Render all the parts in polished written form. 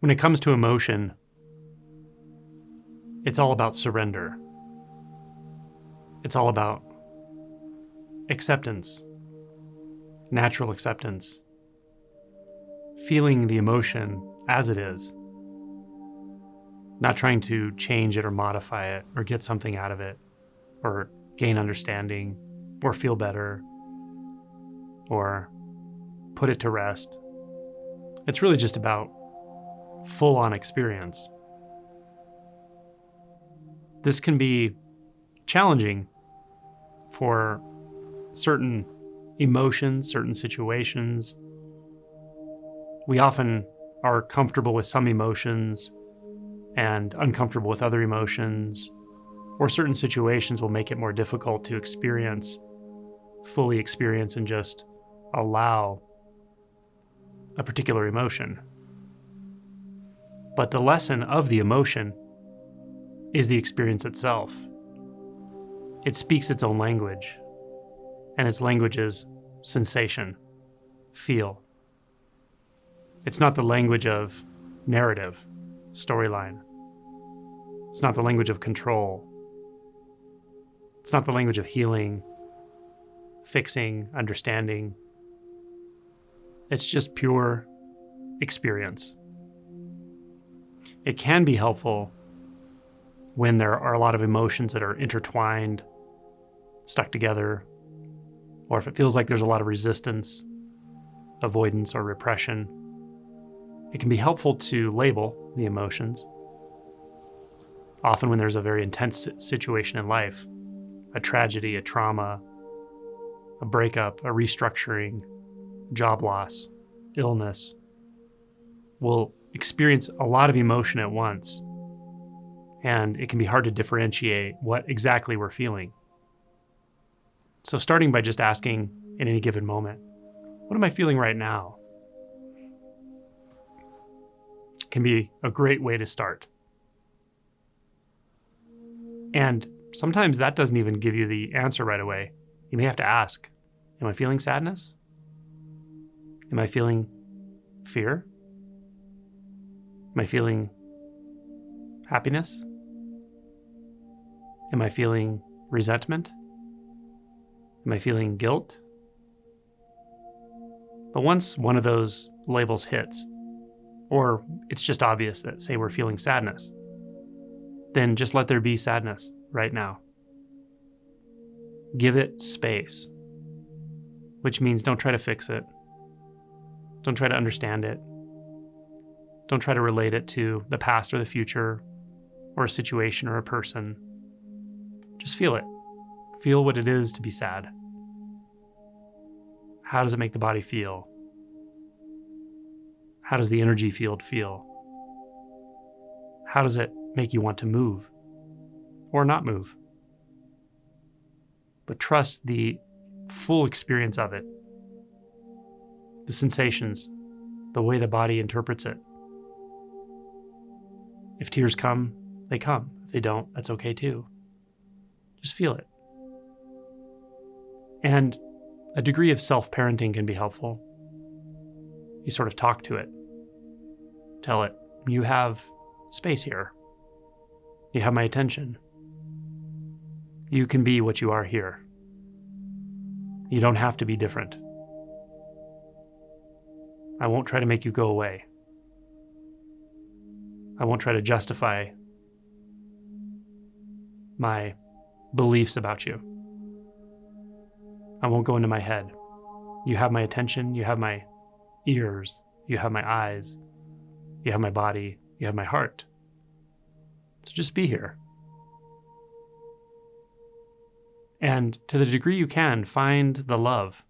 When it comes to emotion, it's all about surrender. It's all about acceptance, natural acceptance, feeling the emotion as it is, not trying to change it or modify it or get something out of it or gain understanding or feel better or put it to rest. It's really just about full-on experience. This can be challenging for certain emotions, certain situations. We often are comfortable with some emotions and uncomfortable with other emotions, or certain situations will make it more difficult to fully experience and just allow a particular emotion. But the lesson of the emotion is the experience itself. It speaks its own language, and its language is sensation, feel. It's not the language of narrative, storyline. It's not the language of control. It's not the language of healing, fixing, understanding. It's just pure experience. It can be helpful when there are a lot of emotions that are intertwined, stuck together, or if it feels like there's a lot of resistance, avoidance, or repression. It can be helpful to label the emotions. Often when there's a very intense situation in life, a tragedy, a trauma, a breakup, a restructuring, job loss, illness, we'll experience a lot of emotion at once, and it can be hard to differentiate what exactly we're feeling. So starting by just asking in any given moment, what am I feeling right now? Can be a great way to start. And sometimes that doesn't even give you the answer right away. You may have to ask, am I feeling sadness? Am I feeling fear? Am I feeling happiness? Am I feeling resentment? Am I feeling guilt? But once one of those labels hits, or it's just obvious that, say, we're feeling sadness, then just let there be sadness right now. Give it space, which means don't try to fix it. Don't try to understand it. Don't try to relate it to the past or the future or a situation or a person. Just feel it. Feel what it is to be sad. How does it make the body feel? How does the energy field feel? How does it make you want to move or not move? But trust the full experience of it, the sensations, the way the body interprets it. If tears come, they come. If they don't, that's okay too. Just feel it. And a degree of self-parenting can be helpful. You sort of talk to it. Tell it, you have space here. You have my attention. You can be what you are here. You don't have to be different. I won't try to make you go away. I won't try to justify my beliefs about you. I won't go into my head. You have my attention, you have my ears, you have my eyes, you have my body, you have my heart. So just be here. And to the degree you can, find the love,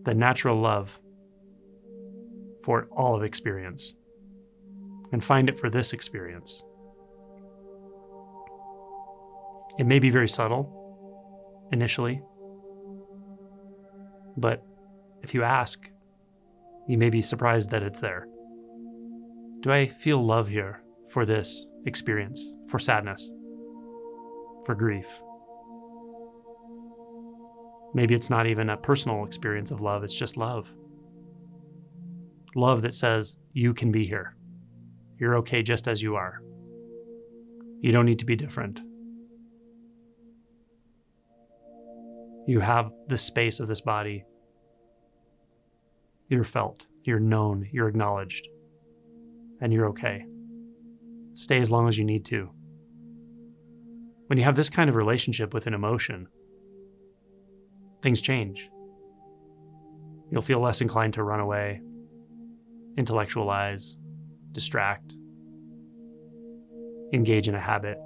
the natural love for all of experience. And find it for this experience. It may be very subtle initially, but if you ask, you may be surprised that it's there. Do I feel love here for this experience, for sadness, for grief? Maybe it's not even a personal experience of love, it's just love. Love that says, you can be here. You're okay just as you are. You don't need to be different. You have the space of this body. You're felt, you're known, you're acknowledged, and you're okay. Stay as long as you need to. When you have this kind of relationship with an emotion, things change. You'll feel less inclined to run away, intellectualize, distract, engage in a habit.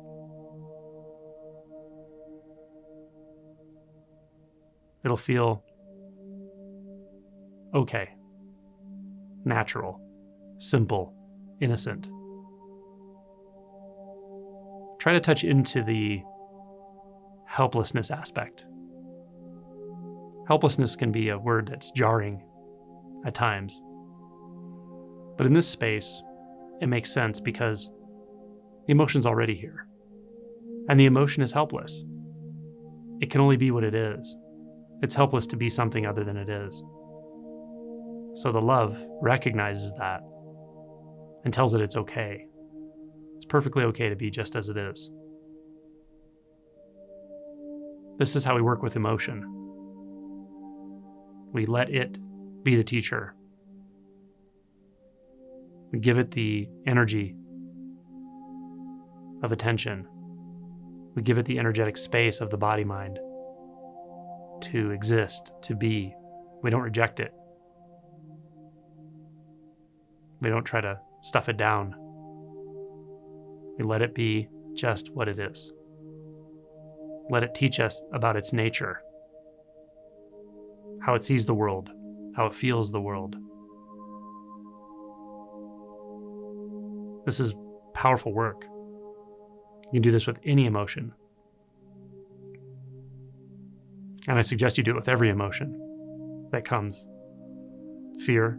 It'll feel okay, natural, simple, innocent. Try to touch into the helplessness aspect. Helplessness can be a word that's jarring at times. But in this space, it makes sense because the emotion's already here. And the emotion is helpless. It can only be what it is. It's helpless to be something other than it is. So the love recognizes that and tells it it's okay. It's perfectly okay to be just as it is. This is how we work with emotion. We let it be the teacher. We give it the energy of attention. We give it the energetic space of the body-mind to exist, to be. We don't reject it. We don't try to stuff it down. We let it be just what it is. Let it teach us about its nature, how it sees the world, how it feels the world. This is powerful work. You can do this with any emotion. And I suggest you do it with every emotion that comes. Fear,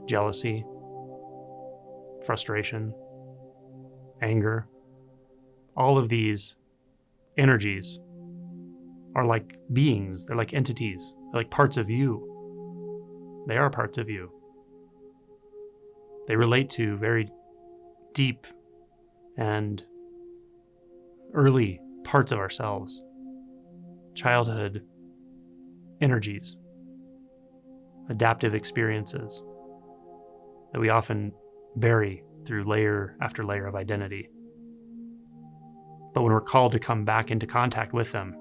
jealousy, frustration, anger. All of these energies are like beings. They're like entities. They're like parts of you. They are parts of you. They relate to very deep and early parts of ourselves. Childhood energies, adaptive experiences that we often bury through layer after layer of identity. But when we're called to come back into contact with them,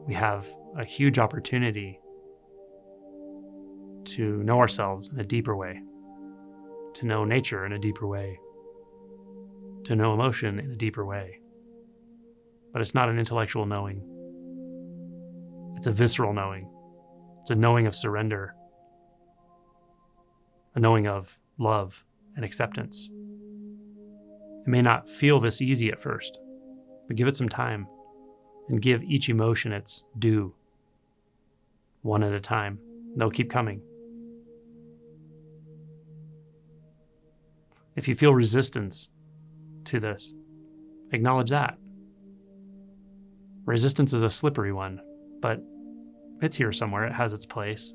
we have a huge opportunity to know ourselves in a deeper way, to know nature in a deeper way, to know emotion in a deeper way. But it's not an intellectual knowing. It's a visceral knowing. It's a knowing of surrender, a knowing of love and acceptance. It may not feel this easy at first, but give it some time and give each emotion its due, one at a time. They'll keep coming. If you feel resistance to this, acknowledge that. Resistance is a slippery one, but it's here somewhere. It has its place.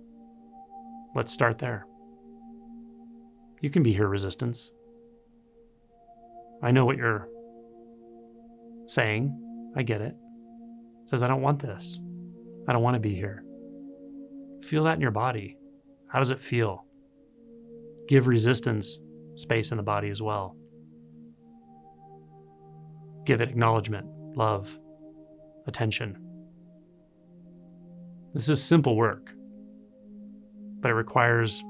Let's start there. You can be here, resistance. I know what you're saying. I get it. It says, I don't want this. I don't want to be here. Feel that in your body. How does it feel? Give resistance space in the body as well. Give it acknowledgement, love, attention. This is simple work, but it requires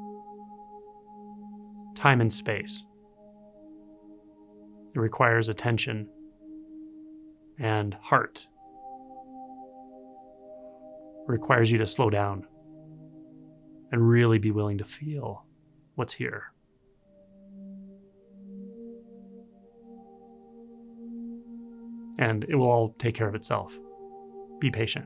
time and space. It requires attention and heart. It requires you to slow down and really be willing to feel what's here. And it will all take care of itself. Be patient.